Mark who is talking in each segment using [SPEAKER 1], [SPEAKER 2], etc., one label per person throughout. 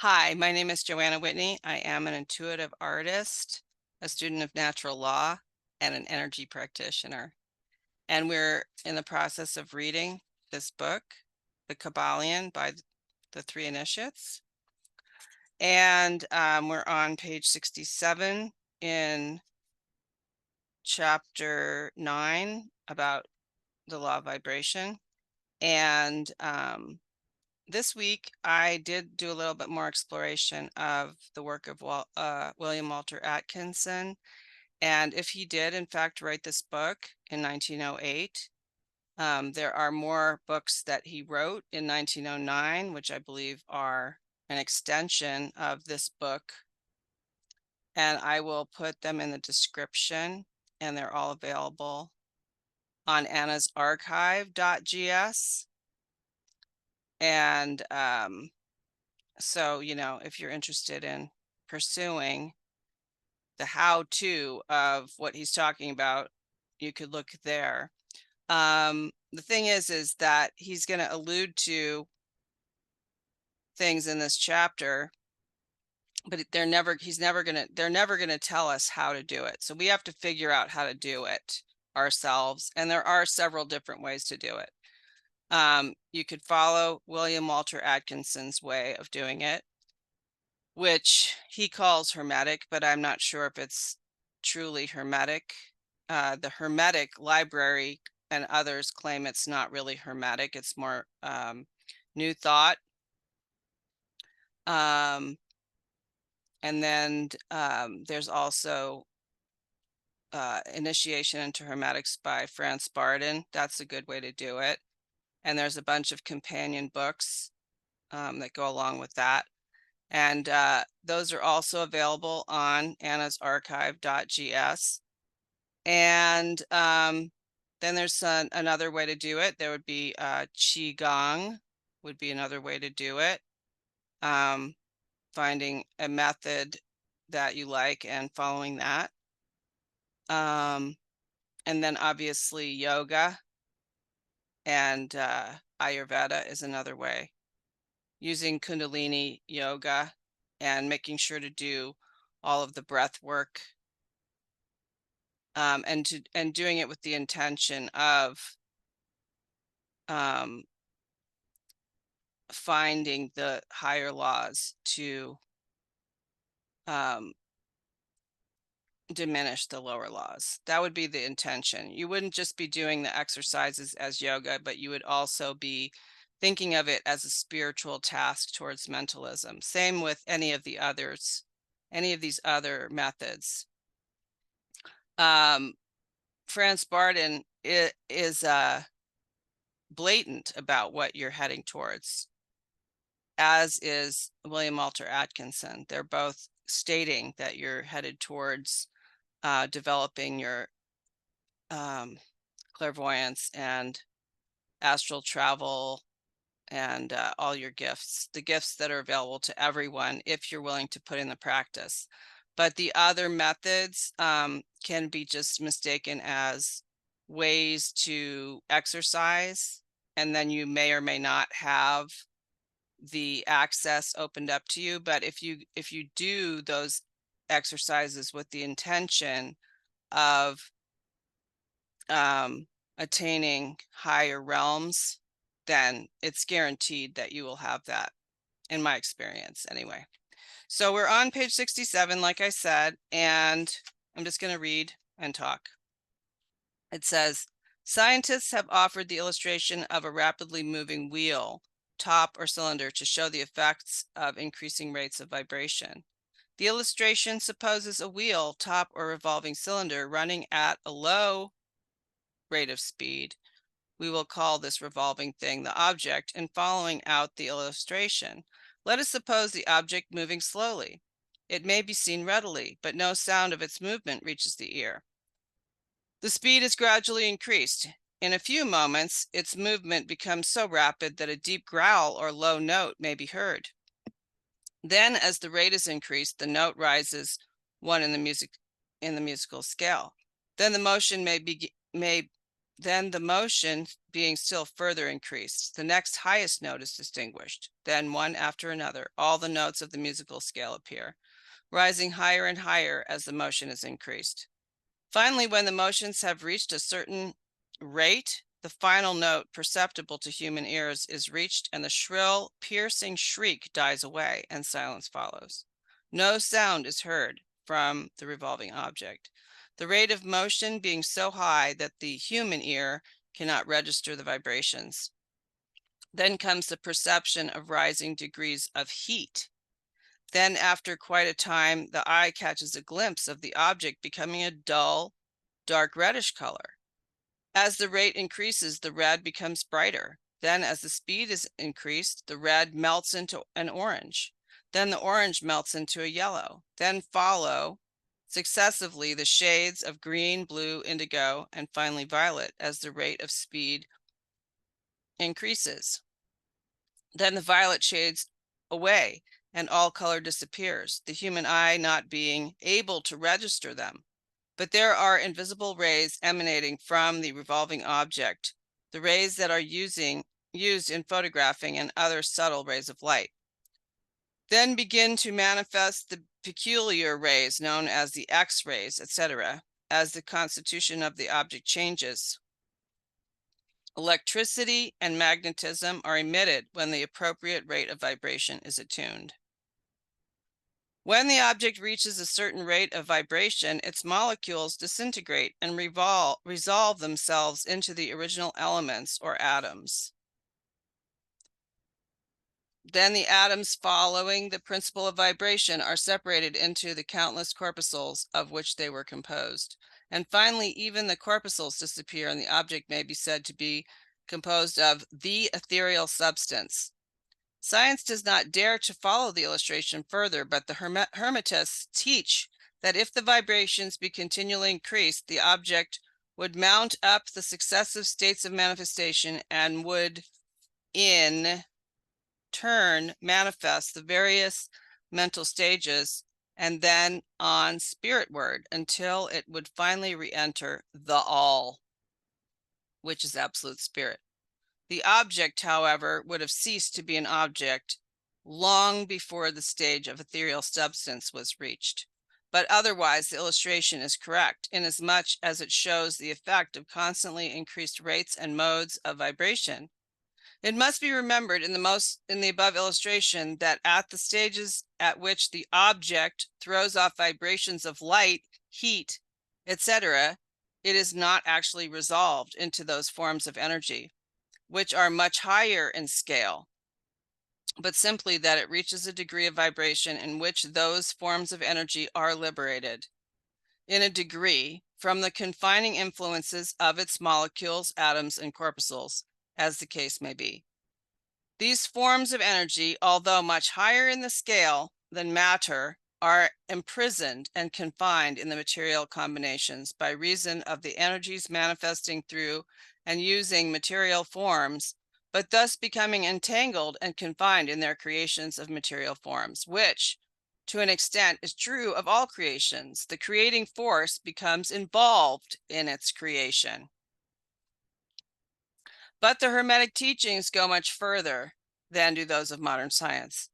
[SPEAKER 1] Hi, my name is Joanna Whitney. I am an intuitive artist, a student of natural law, and an energy practitioner. And we're in the process of reading this book, The Kybalion by the Three Initiates. And we're on page 67 in chapter 9 about the law of vibration. And this week, I did do a little bit more exploration of the work of William Walter Atkinson. And if he did, in fact, write this book in 1908, there are more books that he wrote in 1909, which I believe are an extension of this book. And I will put them in the description, and they're all available on annasarchive.gs. And so, if you're interested in pursuing the how-to of what he's talking about, you could look there. The thing is that he's going to allude to things in this chapter, but they're never going to tell us how to do it. So we have to figure out how to do it ourselves. And there are several different ways to do it. You could follow William Walter Atkinson's way of doing it, which he calls hermetic, but I'm not sure if it's truly hermetic. The Hermetic Library and others claim it's not really hermetic. It's more New Thought. And then there's also Initiation into Hermetics by Franz Barden. That's a good way to do it. And there's a bunch of companion books that go along with that. And those are also available on annasarchive.gs. And then there's another way to do it. There would be Qigong would be another way to do it. Finding a method that you like and following that. And then obviously yoga and Ayurveda is another way. Using Kundalini yoga and making sure to do all of the breath work, and doing it with the intention of finding the higher laws to diminish the lower laws. That would be the intention. You wouldn't just be doing the exercises as yoga, but you would also be thinking of it as a spiritual task towards mentalism. Same with any of these other methods. Franz Barden is blatant about what you're heading towards, as is William Walter Atkinson. They're both stating that you're headed towards developing your clairvoyance and astral travel and all your gifts, the gifts that are available to everyone if you're willing to put in the practice. But the other methods can be just mistaken as ways to exercise, and then you may or may not have the access opened up to you. But if you do those exercises with the intention of attaining higher realms, then it's guaranteed that you will have that, in my experience anyway. So we're on page 67, like I said, and I'm just going to read and talk. It says, scientists have offered the illustration of a rapidly moving wheel, top or cylinder, to show the effects of increasing rates of vibration. The illustration supposes a wheel, top, or revolving cylinder running at a low rate of speed. We will call this revolving thing the object, and following out the illustration, let us suppose the object moving slowly. It may be seen readily, but no sound of its movement reaches the ear. The speed is gradually increased. In a few moments, its movement becomes so rapid that a deep growl or low note may be heard. Then, as the rate is increased, the note rises one in the musical scale. Then the motion may then the motion being still further increased, the next highest note is distinguished. Then one after another, all the notes of the musical scale appear, rising higher and higher as the motion is increased. Finally, when the motions have reached a certain rate, the final note perceptible to human ears is reached, and the shrill, piercing shriek dies away, and silence follows. No sound is heard from the revolving object, the rate of motion being so high that the human ear cannot register the vibrations. Then comes the perception of rising degrees of heat. Then, after quite a time, the eye catches a glimpse of the object becoming a dull, dark reddish color. As the rate increases, the red becomes brighter. Then, as the speed is increased, the red melts into an orange. Then the orange melts into a yellow. Then follow successively the shades of green, blue, indigo, and finally violet as the rate of speed increases. Then the violet shades away and all color disappears, the human eye not being able to register them. But there are invisible rays emanating from the revolving object, the rays that are used in photographing and other subtle rays of light. Then begin to manifest the peculiar rays known as the X-rays, etc., as the constitution of the object changes. Electricity and magnetism are emitted when the appropriate rate of vibration is attuned. When the object reaches a certain rate of vibration, its molecules disintegrate and resolve themselves into the original elements or atoms. Then the atoms following the principle of vibration are separated into the countless corpuscles of which they were composed. And finally, even the corpuscles disappear and the object may be said to be composed of the ethereal substance. Science does not dare to follow the illustration further, but the Hermetists teach that if the vibrations be continually increased, the object would mount up the successive states of manifestation and would in turn manifest the various mental stages and then on spiritward until it would finally re-enter the all, which is absolute spirit. The object, however, would have ceased to be an object long before the stage of ethereal substance was reached. But otherwise, the illustration is correct, inasmuch as it shows the effect of constantly increased rates and modes of vibration. It must be remembered in the above illustration that at the stages at which the object throws off vibrations of light, heat, etc., it is not actually resolved into those forms of energy, which are much higher in scale, but simply that it reaches a degree of vibration in which those forms of energy are liberated, in a degree, from the confining influences of its molecules, atoms, and corpuscles, as the case may be. These forms of energy, although much higher in the scale than matter, are imprisoned and confined in the material combinations by reason of the energies manifesting through and using material forms, but thus becoming entangled and confined in their creations of material forms, which, to an extent, is true of all creations. The creating force becomes involved in its creation. But the Hermetic teachings go much further than do those of modern science.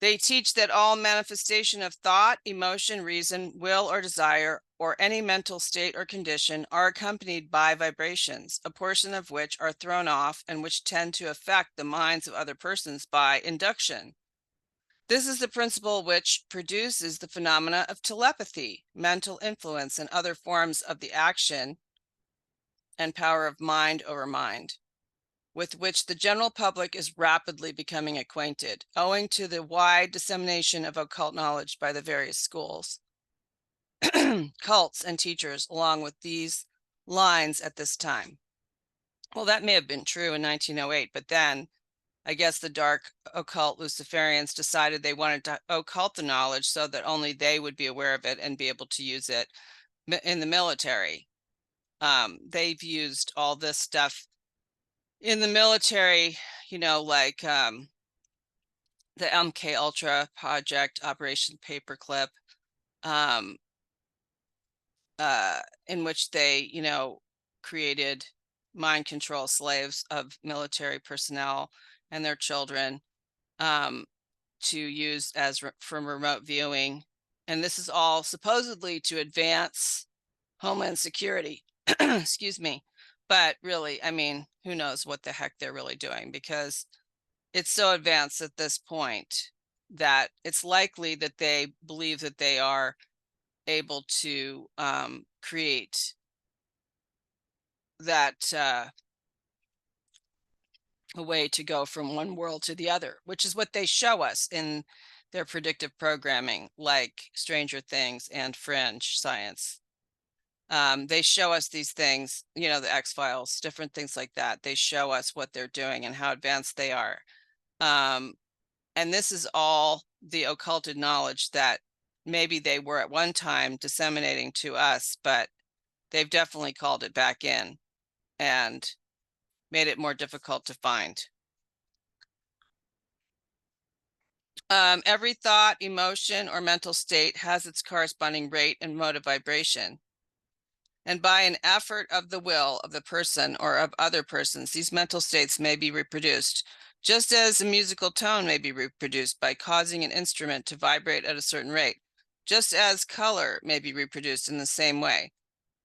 [SPEAKER 1] They teach that all manifestation of thought, emotion, reason, will, or desire, or any mental state or condition are accompanied by vibrations, a portion of which are thrown off and which tend to affect the minds of other persons by induction. This is the principle which produces the phenomena of telepathy, mental influence, and other forms of the action and power of mind over mind, with which the general public is rapidly becoming acquainted, owing to the wide dissemination of occult knowledge by the various schools, cults, and teachers along with these lines at this time. Well, that may have been true in 1908, but then I guess the dark occult Luciferians decided they wanted to occult the knowledge so that only they would be aware of it and be able to use it in the military. They've used all this stuff in the military, you know, like the MK Ultra project, Operation Paperclip, in which they, you know, created mind control slaves of military personnel and their children to use as from remote viewing. And this is all supposedly to advance Homeland Security. Excuse me. But really, I mean, who knows what the heck they're really doing, because it's so advanced at this point that it's likely that they believe that they are able to create that a way to go from one world to the other, which is what they show us in their predictive programming, like Stranger Things and Fringe Science. They show us these things, you know, the X-Files, different things like that. They show us what they're doing and how advanced they are. And this is all the occulted knowledge that maybe they were at one time disseminating to us, but they've definitely called it back in and made it more difficult to find. Every thought, emotion, or mental state has its corresponding rate and mode of vibration. And by an effort of the will of the person or of other persons, these mental states may be reproduced, just as a musical tone may be reproduced by causing an instrument to vibrate at a certain rate, just as color may be reproduced in the same way.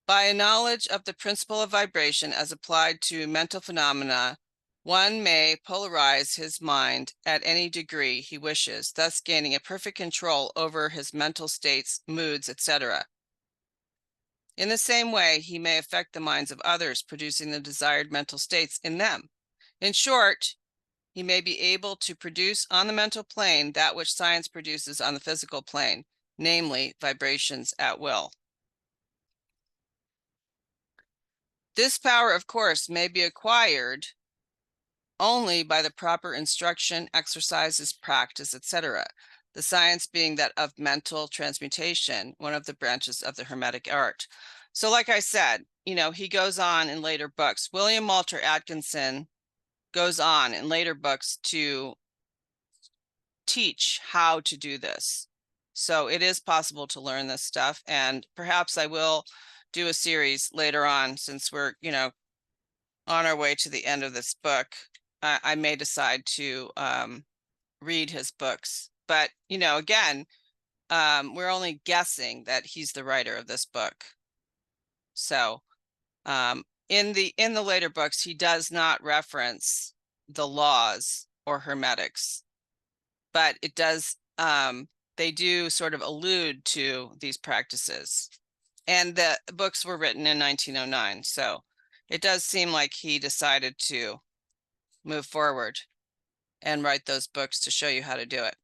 [SPEAKER 1] By a knowledge of the principle of vibration as applied to mental phenomena, one may polarize his mind at any degree he wishes, thus gaining a perfect control over his mental states, moods, etc. In the same way, he may affect the minds of others, producing the desired mental states in them. In short, he may be able to produce on the mental plane that which science produces on the physical plane, namely vibrations at will. This power, of course, may be acquired only by the proper instruction, exercises, practice, etc. The science being that of mental transmutation, one of the branches of the Hermetic art. So like I said, you know, he goes on in later books. William Walter Atkinson goes on in later books to teach how to do this. So it is possible to learn this stuff, and perhaps I will do a series later on, since we're, you know, on our way to the end of this book. I may decide to read his books, but, you know, again, we're only guessing that he's the writer of this book. So in the later books, he does not reference the laws or hermetics, but it does, they do sort of allude to these practices. And the books were written in 1909, so it does seem like he decided to move forward and write those books to show you how to do it.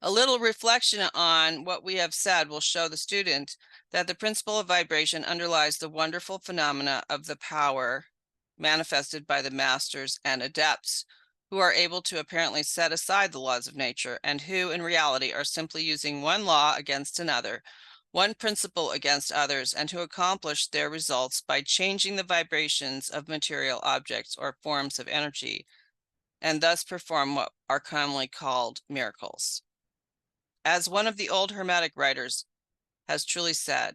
[SPEAKER 1] A little reflection on what we have said will show the student that the principle of vibration underlies the wonderful phenomena of the power manifested by the masters and adepts, who are able to apparently set aside the laws of nature, and who in reality are simply using one law against another, one principle against others, and who accomplish their results by changing the vibrations of material objects or forms of energy, and thus perform what are commonly called miracles. As one of the old Hermetic writers has truly said,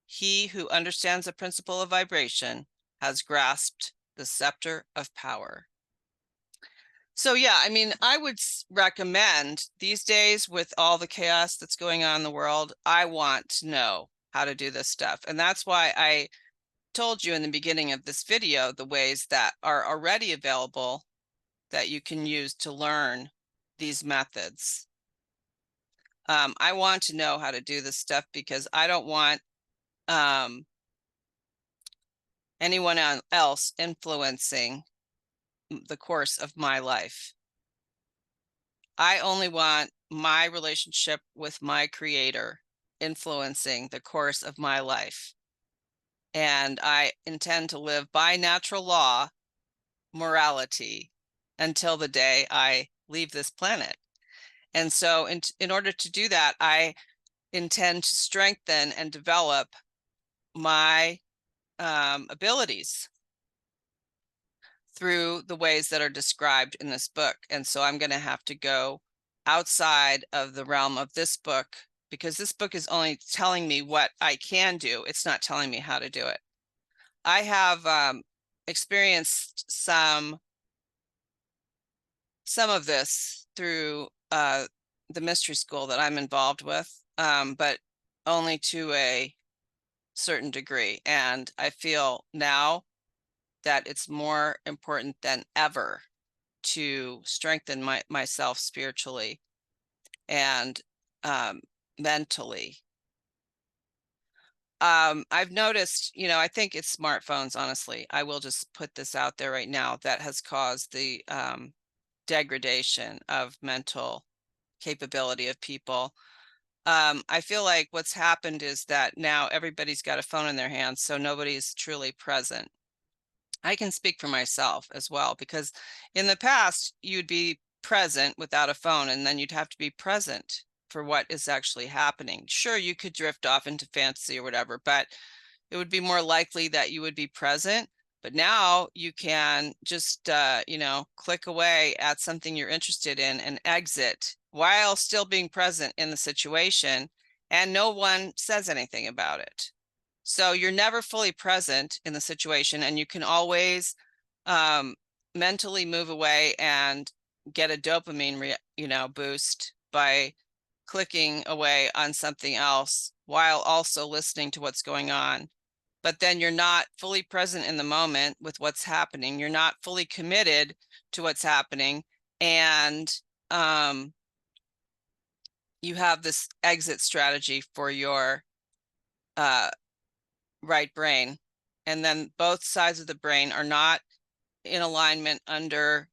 [SPEAKER 1] he who understands the principle of vibration has grasped the scepter of power. So yeah, I mean, I would recommend these days, with all the chaos that's going on in the world, I want to know how to do this stuff. And that's why I told you in the beginning of this video the ways that are already available that you can use to learn these methods. I want to know how to do this stuff because I don't want anyone else influencing the course of my life. I only want my relationship with my creator influencing the course of my life. And I intend to live by natural law, morality, until the day I leave this planet. And so in order to do that, I intend to strengthen and develop my abilities through the ways that are described in this book. And so I'm going to have to go outside of the realm of this book, because this book is only telling me what I can do. It's not telling me how to do it. I have experienced some of this through the mystery school that I'm involved with, but only to a certain degree. And I feel now that it's more important than ever to strengthen myself spiritually and mentally. I've noticed, I think it's smartphones, honestly. I will just put this out there right now, that has caused the degradation of mental capability of people. I feel like what's happened is that now everybody's got a phone in their hands, so nobody's truly present. I can speak for myself as well, because in the past you'd be present without a phone, and then you'd have to be present for what is actually happening. Sure, you could drift off into fantasy or whatever, but it would be more likely that you would be present. But now you can just, click away at something you're interested in and exit while still being present in the situation, and no one says anything about it. So you're never fully present in the situation, and you can always mentally move away and get a dopamine, boost by clicking away on something else while also listening to what's going on. But then you're not fully present in the moment with what's happening. You're not fully committed to what's happening. And you have this exit strategy for your right brain. And then both sides of the brain are not in alignment under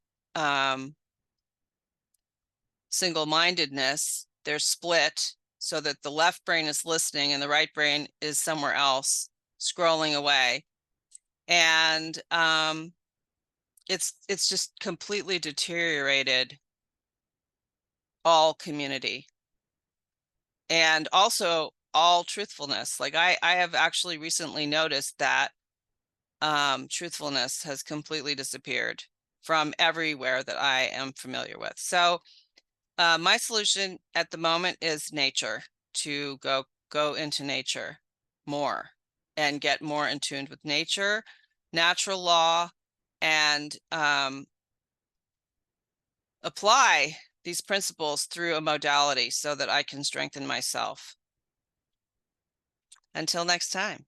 [SPEAKER 1] single-mindedness. They're split so that the left brain is listening and the right brain is somewhere else scrolling away. And it's just completely deteriorated all community, and also all truthfulness. Like I have actually recently noticed that truthfulness has completely disappeared from everywhere that I am familiar with. So my solution at the moment is nature, to go into nature more and get more in tune with nature, natural law, and apply these principles through a modality so that I can strengthen myself. Until next time.